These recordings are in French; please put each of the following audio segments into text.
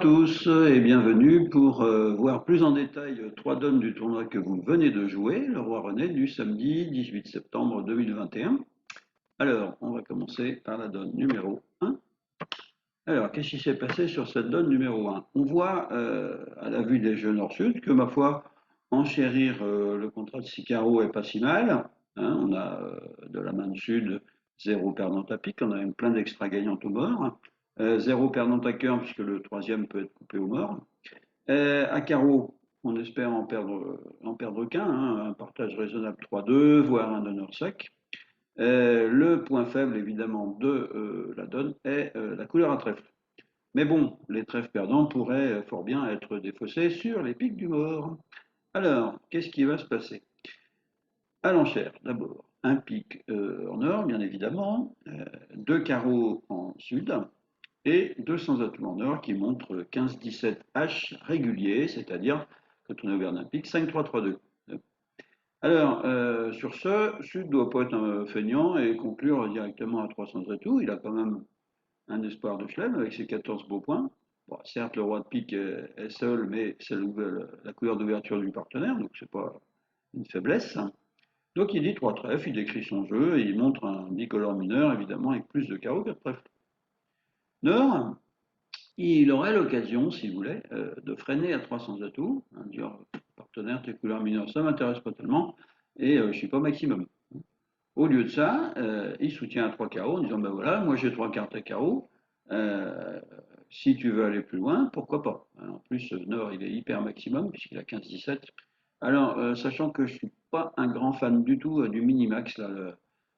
tous et bienvenue pour voir plus en détail trois donnes du tournoi que vous venez de jouer, le Roi René du samedi 18 septembre 2021. Alors, on va commencer par la donne numéro 1. Alors, qu'est-ce qui s'est passé sur cette donne numéro 1? On voit à la vue des jeux Nord-Sud que, ma foi, enchérir le contrat de Sicaro est pas si mal. On a de la main de Sud, zéro perdant à pique, on a même plein d'extra gagnants au mort. Zéro perdant à cœur, puisque le troisième peut être coupé au mort. À carreau, on espère en perdre qu'un, un partage raisonnable 3-2, voire un honneur sec. Le point faible, évidemment, de la donne est la couleur à trèfle. Mais bon, les trèfles perdants pourraient fort bien être défaussés sur les pics du mort. Alors, qu'est-ce qui va se passer? À l'enchère, d'abord, un pic en or, bien évidemment, deux carreaux en sud, et 200 atouts en or qui montrent 15-17 H réguliers, c'est-à-dire, quand on est au d'un pic, 5-3-3-2. Alors, sur ce, Sud doit pas être un feignant et conclure directement à 300 atouts. Il a quand même un espoir de chelem avec ses 14 beaux points. Bon, certes, le roi de pique est seul, mais c'est la couleur d'ouverture du partenaire, donc c'est pas une faiblesse. Donc il dit 3 trèfles, il décrit son jeu et il montre un bicolore mineur, évidemment, avec plus de carreaux que de trèfles. Nord, il aurait l'occasion, s'il voulait, de freiner à 300 atouts, dire partenaire, tes couleurs mineures, ça m'intéresse pas tellement, et je suis pas maximum. Au lieu de ça, il soutient à 3 carreaux en disant ben voilà, moi j'ai 3 cartes à carreaux, euh, si tu veux aller plus loin, pourquoi pas. En plus, Nord, il est hyper maximum, puisqu'il a 15-17. Alors, sachant que je suis pas un grand fan du tout du minimax, là,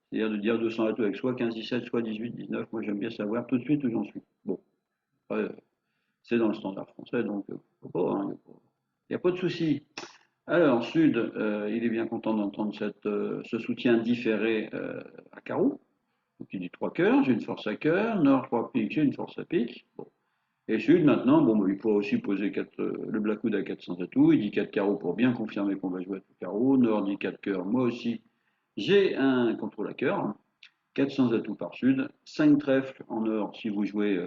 c'est-à-dire de dire 200 atouts avec soit 15-17, soit 18-19, moi j'aime bien savoir tout de suite où j'en suis. Bon, après, c'est dans le standard français, donc pourquoi pas, hein, il n'y a pas de souci. Alors, Sud, il est bien content d'entendre ce soutien différé à carreau. Donc, il dit 3 cœurs, j'ai une force à cœur. Nord, 3 piques, j'ai une force à pique. Bon. Et Sud, maintenant, bon, il pourra aussi poser le Blackwood à 400 atouts. Il dit 4 carreaux pour bien confirmer qu'on va jouer à tout carreau. Nord dit 4 cœurs, moi aussi. J'ai un contrôle à cœur, hein. 400 atouts par Sud. 5 trèfles en or si vous jouez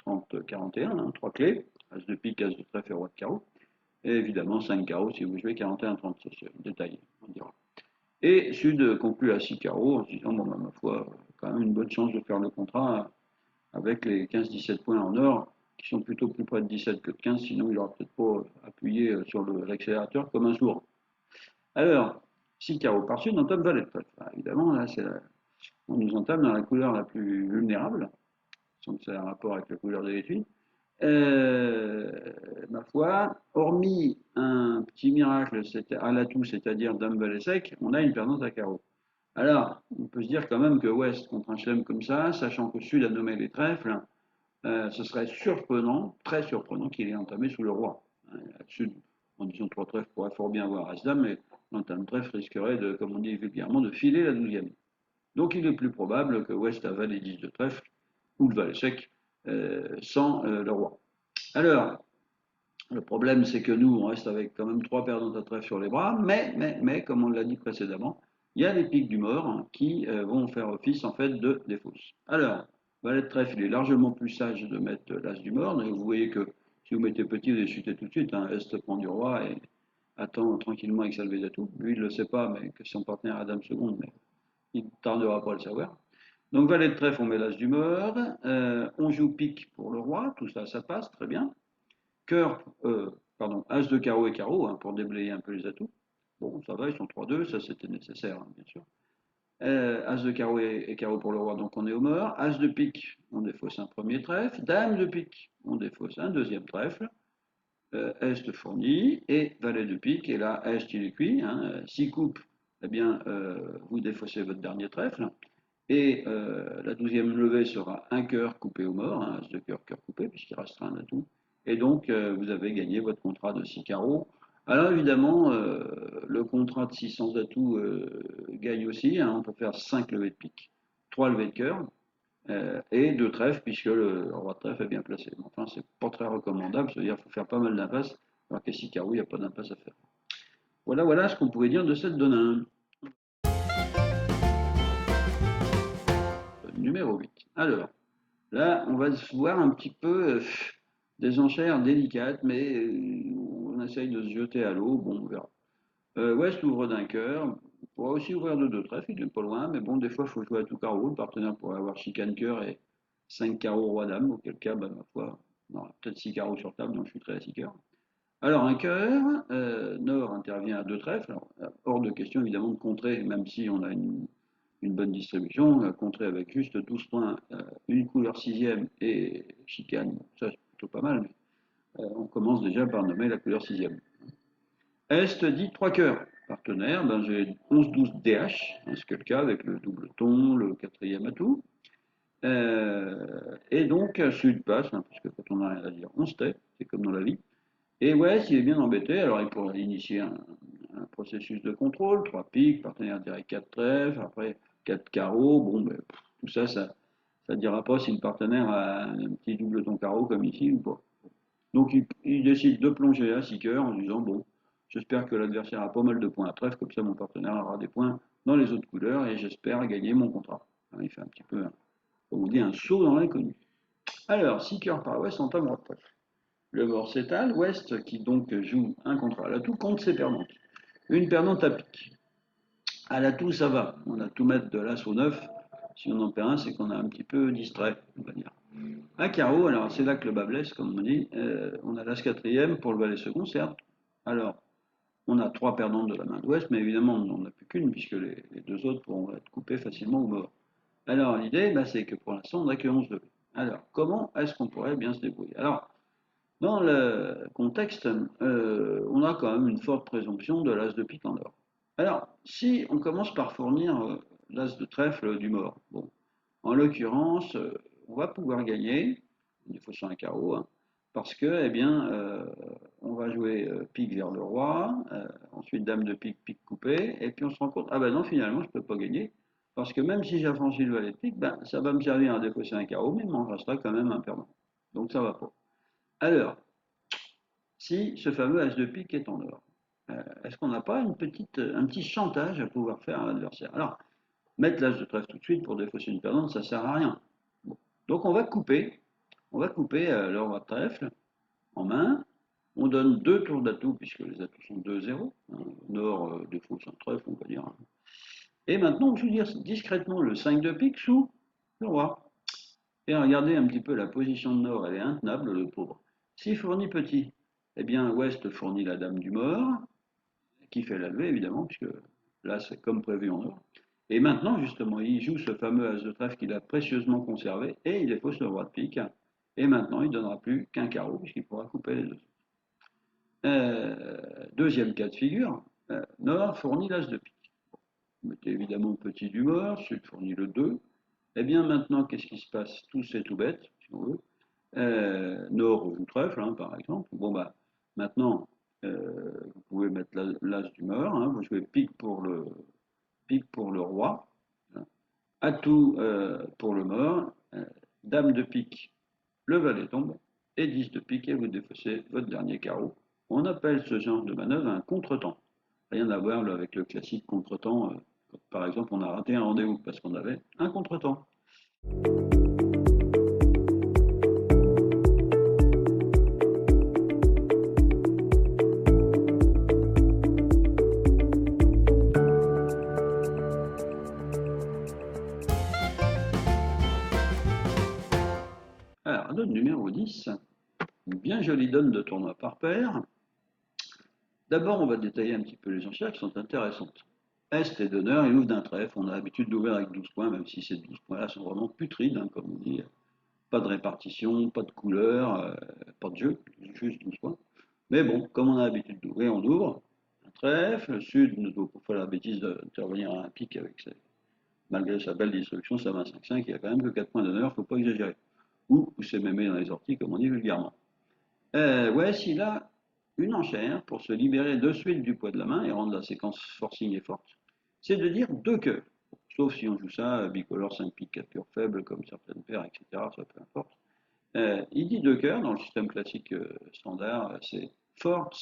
30-41, hein, 3 clés. As de pique, As de trèfle et roi de carreau. Et évidemment, 5 carreaux si vous jouez 41-30, c'est détaillé, on dira. Et Sud conclut à 6 carreaux en se disant, bon, bah, ma foi, quand même une bonne chance de faire le contrat avec les 15-17 points en or, qui sont plutôt plus près de 17 que de 15, sinon il n'aura peut-être pas appuyé sur l'accélérateur comme un sourd. Alors, 6 carreaux par Sud, on entame valet de trèfle. Évidemment, là, on nous entame dans la couleur la plus vulnérable, donc c'est un rapport avec la couleur de l'étui. Ma foi, hormis un petit miracle à l'atout, c'est-à-dire dame valet sec, on a une perdante à carreau. Alors, on peut se dire quand même que Ouest contre un chelem comme ça, sachant que Sud a nommé les trèfles, ce serait surprenant, très surprenant qu'il ait entamé sous le roi. Sud, en disant trois trèfles, pourrait fort bien avoir As-Dame, mais l'entame trèfle risquerait de, comme on dit vulgairement, de filer la 12e. Donc il est plus probable que Ouest a valet 10 de trèfle, ou le valet sec, sans le roi. Alors, le problème, c'est que nous, on reste avec quand même 3 perdants à trèfle sur les bras, mais, comme on l'a dit précédemment, il y a les pics du mort qui vont faire office en fait de défausse. Alors, valet de trèfle, il est largement plus sage de mettre l'as du mort. Donc, vous voyez que si vous mettez petit, vous allez chuter tout de suite. Est prend du roi et attend tranquillement avec sa levée d'atout. Lui, il ne le sait pas, mais que son partenaire a dame seconde, mais il ne tardera pas à le savoir. Donc, valet de trèfle, on met l'as du mort. On joue pique pour le roi, tout ça, ça passe très bien. Cœur, As de carreau et carreau, pour déblayer un peu les atouts. Bon, ça va, ils sont 3-2, ça c'était nécessaire, bien sûr. As de carreau et carreau pour le roi, donc on est au mort. As de pique, on défausse un premier trèfle. Dame de pique, on défausse un deuxième trèfle. Est fourni, et valet de pique, et là, Est il est cuit. Si coupe, eh bien, vous défaussez votre dernier trèfle. Et la 12e levée sera un cœur coupé au mort, As de cœur, cœur coupé, puisqu'il restera un atout. Et donc, vous avez gagné votre contrat de 6 carreaux. Alors évidemment, le contrat de 600 atouts gagne aussi. On peut faire 5 levées de pique, 3 levées de cœur et 2 trèfles, puisque le roi de trèfle est bien placé. Enfin, c'est pas très recommandable, c'est-à-dire qu'il faut faire pas mal d'impasses, alors qu'à 6 carreaux, il n'y a pas d'impasse à faire. Voilà ce qu'on pouvait dire de cette donne 1. Numéro 8. Alors, là, on va se voir un petit peu Des enchères délicates, mais on essaye de se jeter à l'eau. Bon, on verra. West ouvre d'un cœur. On pourra aussi ouvrir de deux trèfles, il n'est pas loin, mais bon, des fois, il faut jouer à tout carreau. Le partenaire pourrait avoir chicane cœur et 5 carreaux roi dame, auquel cas, bah, ma foi, on aura peut-être 6 carreaux sur table, donc je chuterai à 6 cœurs. Alors, un cœur, Nord intervient à deux trèfles. Alors, hors de question, évidemment, de contrer, même si on a une bonne distribution, contrer avec juste 12 points, une couleur sixième et chicane, ça c'est plutôt pas mal, mais on commence déjà par nommer la couleur sixième. Est dit trois cœurs. Partenaire, ben j'ai 11-12 DH, hein, c'est le cas avec le double ton, le quatrième atout. Et donc, Sud passe, hein, puisque quand on n'a rien à dire, on se tait, c'est comme dans la vie. Et ouais, s'il est bien embêté, alors il pourrait initier un processus de contrôle, trois piques, partenaire direct 4 trèfles, après 4 carreaux, bon, ben, tout ça, ça ne dira pas si le partenaire a un petit double ton carreau comme ici ou pas. Donc il décide de plonger à 6 cœurs en disant, bon, j'espère que l'adversaire a pas mal de points à trèfle, comme ça mon partenaire aura des points dans les autres couleurs et j'espère gagner mon contrat. Il fait un petit peu, comme on dit, un saut dans l'inconnu. Alors, 6 cœurs par ouest, entame roi de trèfle. Le mort s'étale, ouest qui donc joue un contrat à l'atout contre ses perdantes. Une perdante à pique. À l'atout, ça va. On a tout mettre de l'as au 9. Si on en perd un, c'est qu'on a un petit peu distrait, on va dire. À carreau, alors c'est là que le bas blesse, comme on dit. On a l'as quatrième pour le valet second, certes. Alors, on a trois perdantes de la main d'ouest, mais évidemment, on n'en a plus qu'une, puisque les deux autres pourront être coupées facilement ou mort. Alors, l'idée, bah, c'est que pour l'instant, on n'a que 11 de. Alors, comment est-ce qu'on pourrait bien se débrouiller? Alors, dans le contexte, on a quand même une forte présomption de l'as de pique en or. Alors, si on commence par fournir l'as de trèfle du mort, bon, en l'occurrence, on va pouvoir gagner, il faut sur un carreau, hein, parce que, eh bien, on va jouer pique vers le roi, ensuite dame de pique, pique coupée, et puis on se rend compte, ah ben non, finalement, je ne peux pas gagner, parce que même si j'affranchis le valet de pique, ben, ça va me servir à défausser un carreau, mais il m'en restera quand même un perdant. Donc ça va pas. Alors, si ce fameux as de pique est en or, est-ce qu'on n'a pas un petit chantage à pouvoir faire à l'adversaire? Alors, mettre l'as de trèfle tout de suite pour défausser une perdante, ça ne sert à rien. Bon. Donc on va couper le roi de trèfle en main. On donne deux tours d'atout, puisque les atouts sont 2-0. Hein, nord défausse un trèfle, on va dire. Hein. Et maintenant, on joue discrètement le 5 de pique sous le roi. Et regardez un petit peu la position de Nord, elle est intenable, le pauvre. S'il fournit petit, eh bien, Ouest fournit la dame du mort, qui fait la levée, évidemment, puisque là, c'est comme prévu en or. Et maintenant, justement, il joue ce fameux as de trèfle qu'il a précieusement conservé, et il dépose le roi de pique. Et maintenant, il ne donnera plus qu'un carreau, puisqu'il pourra couper les deux. Deuxième cas de figure, Nord fournit l'as de pique. Vous mettez évidemment petit du mort, Sud fournit le 2. Eh bien, maintenant, qu'est-ce qui se passe? Tout c'est tout bête, si on veut. Nord ou trèfle, hein, par exemple. Bon, bah, maintenant, vous pouvez mettre l'as du mort, hein, vous jouez pique pour le roi, hein, atout pour le mort, dame de pique, le valet tombe, et 10 de pique, et vous défaussez votre dernier carreau. On appelle ce genre de manœuvre un contretemps. Rien à voir avec le classique contretemps. Par exemple, on a raté un rendez-vous parce qu'on avait un contretemps. Alors, donne numéro 10, une bien jolie donne de tournoi par paire. D'abord, on va détailler un petit peu les enchères qui sont intéressantes. Est et donneur, il ouvre d'un trèfle. On a l'habitude d'ouvrir avec 12 points, même si ces 12 points-là sont vraiment putrides, hein, comme on dit. Pas de répartition, pas de couleur, pas de jeu, juste 12 points. Mais bon, comme on a l'habitude d'ouvrir, on ouvre. Un trèfle, le sud ne doit pas faire la bêtise d'intervenir à un pic avec malgré sa belle distribution, sa 25-5, il y a quand même que 4 points d'honneur, il ne faut pas exagérer. Ou c'est mémé dans les orties, comme on dit vulgairement. Ouais, s'il a une enchère pour se libérer de suite du poids de la main et rendre la séquence forcing et forte, c'est de dire deux cœurs. Sauf si on joue ça bicolore 5 piques 4 cœurs faibles, comme certaines paires, etc. Ça peu importe. Il dit deux cœurs dans le système classique standard, c'est forte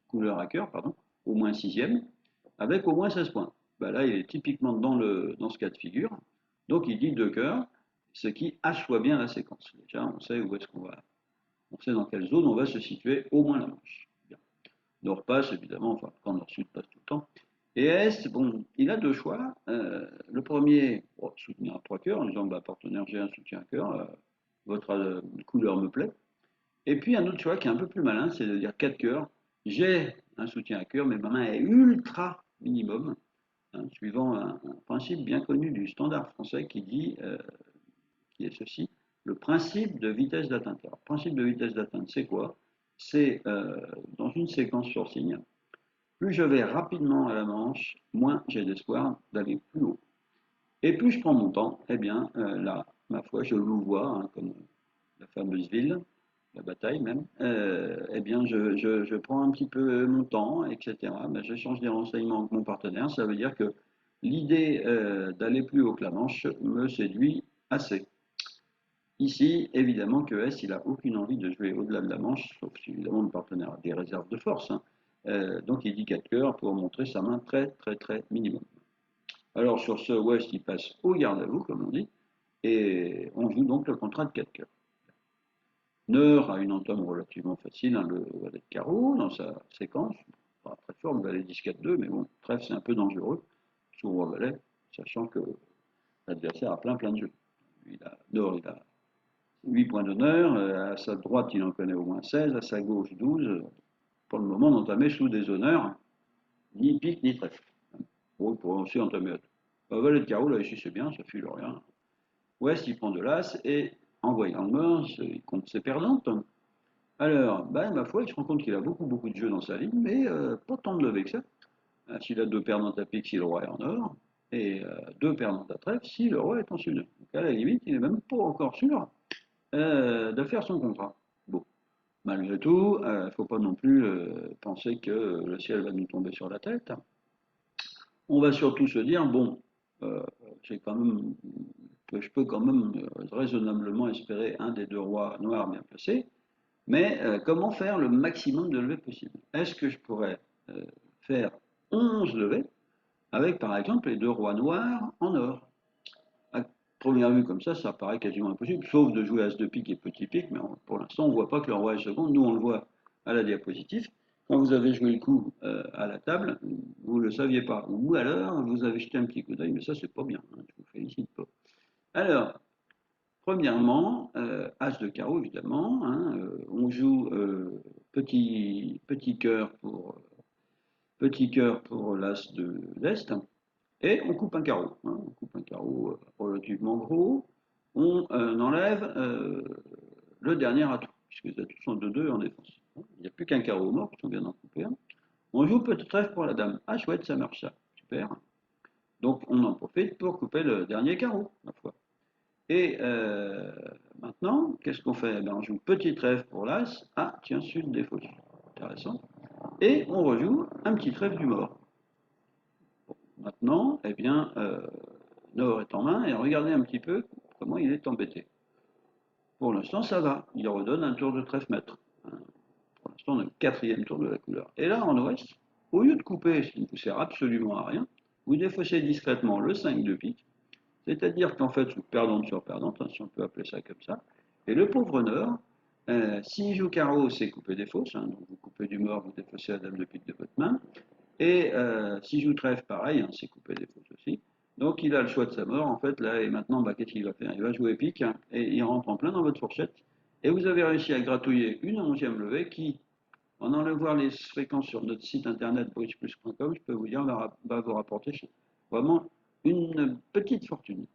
couleur à cœur, pardon, au moins sixième, avec au moins 16 points. Ben là, il est typiquement dans ce cas de figure. Donc il dit deux cœurs, ce qui assoit bien la séquence. Déjà, on sait où est-ce qu'on va on sait dans quelle zone on va se situer, au moins la Manche. Bien. Nord passe, évidemment, enfin, quand Nord-Sud passe tout le temps. Et Est, bon, il a deux choix. Le premier, bon, soutenir à trois cœurs, en disant, bah, partenaire, j'ai un soutien à cœur, votre couleur me plaît. Et puis un autre choix qui est un peu plus malin, c'est de dire quatre cœurs, j'ai un soutien à cœur, mais ma main est ultra minimum, hein, suivant un principe bien connu du standard français qui est ceci, le principe de vitesse d'atteinte. Alors, le principe de vitesse d'atteinte, c'est quoi? C'est dans une séquence sur signe, plus je vais rapidement à la manche, moins j'ai d'espoir d'aller plus haut. Et plus je prends mon temps, eh bien là, ma foi, je vous vois, hein, comme la fameuse ville, la bataille même, eh bien je prends un petit peu mon temps, etc. Ben, je change des renseignements avec mon partenaire. Ça veut dire que l'idée d'aller plus haut que la Manche me séduit assez. Ici, évidemment que S, il n'a aucune envie de jouer au-delà de la Manche, sauf si évidemment le partenaire a des réserves de force, hein. Donc il dit 4 cœurs pour montrer sa main très très très minimum. Alors sur ce, West, il passe au garde à vous, comme on dit, et on joue donc le contrat de 4 cœurs. Neur a une entame relativement facile, hein, le valet de carreau dans sa séquence. Pas très fort, le valet 10-4-2, mais bon, trèfle c'est un peu dangereux, sous roi valet, sachant que l'adversaire a plein de jeux. Nord, il a 8 points d'honneur, à sa droite, il en connaît au moins 16, à sa gauche 12. Pour le moment, d'entamer sous des honneurs, ni pique ni trèfle. Bon, il pourrait aussi entamer à tout. Valet de carreau, là, ici, c'est bien, ça file rien. Ouest, il prend de l'as, et en voyant le mort, il compte ses perdantes. Alors, ben, ma foi, il se rend compte qu'il a beaucoup de jeux dans sa ligne, mais pas tant de levées que ça. S'il a deux perdantes à pique, si le roi est en or, et deux perdantes à trèfle, si le roi est en sud. Donc à la limite, il n'est même pas encore sûr de faire son contrat. Bon, malgré tout, il ne faut pas non plus penser que le ciel va nous tomber sur la tête. On va surtout se dire, bon, euh, quand même, je peux quand même raisonnablement espérer un des deux rois noirs bien placés. Mais comment faire le maximum de levées possible? Est-ce que je pourrais faire 11 levées avec par exemple les deux rois noirs en or? À première vue comme ça paraît quasiment impossible, sauf de jouer As de pique et petit pique, mais pour l'instant on ne voit pas que le roi est second, nous on le voit à la diapositive. Quand vous avez joué le coup à la table, vous ne le saviez pas. Ou alors vous avez jeté un petit coup d'œil, mais ça c'est pas bien, hein, je vous félicite pas. Alors, premièrement, As de carreau, évidemment, hein, on joue petit cœur pour l'As de l'Est, et on coupe un carreau, hein, on coupe un carreau relativement gros, on enlève le dernier atout, puisque les atouts sont de 2 en défense. Il n'y a plus qu'un carreau mort, puisqu'on vient d'en couper un. On joue petit trèfle pour la dame. Ah chouette, ça marche ça, super. Donc on en profite pour couper le dernier carreau, ma foi. Et maintenant, qu'est-ce qu'on fait? Ben, on joue petit trèfle pour l'As. Ah, tiens, sud des fausses. Intéressant. Et on rejoue un petit trèfle du mort. Bon, maintenant, eh bien, Nord est en main et regardez un petit peu comment il est embêté. Pour l'instant, ça va. Il redonne un tour de trèfle maître. Pour l'instant, on est le quatrième tour de la couleur. Et là, en ouest, au lieu de couper, ce qui ne vous sert absolument à rien, vous défaussez discrètement le 5 de pique. C'est-à-dire qu'en fait, vous perdante sur perdante, hein, si on peut appeler ça comme ça. Et le pauvre Nord, s'il joue carreau, c'est couper des fausses. Hein, donc vous coupez du mort, vous défaussez la dame de pique de votre main. Et s'il joue trèfle, pareil, hein, c'est couper des fausses aussi. Donc il a le choix de sa mort, en fait, là, et maintenant, bah, qu'est-ce qu'il va faire? Il va jouer pique, hein, et il rentre en plein dans votre fourchette. Et vous avez réussi à gratouiller une 11e levée qui, en allant voir les fréquences sur notre site internet bridgeplus.com, je peux vous dire, va vous rapporter vraiment une petite fortune.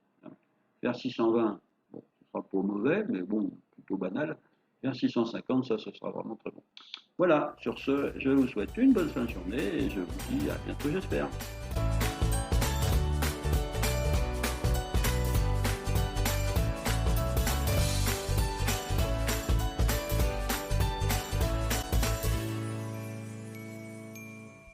Vers 620, bon, ce sera pas mauvais, mais bon, plutôt banal. Vers 650, ça, ce sera vraiment très bon. Voilà, sur ce, je vous souhaite une bonne fin de journée et je vous dis à bientôt, j'espère.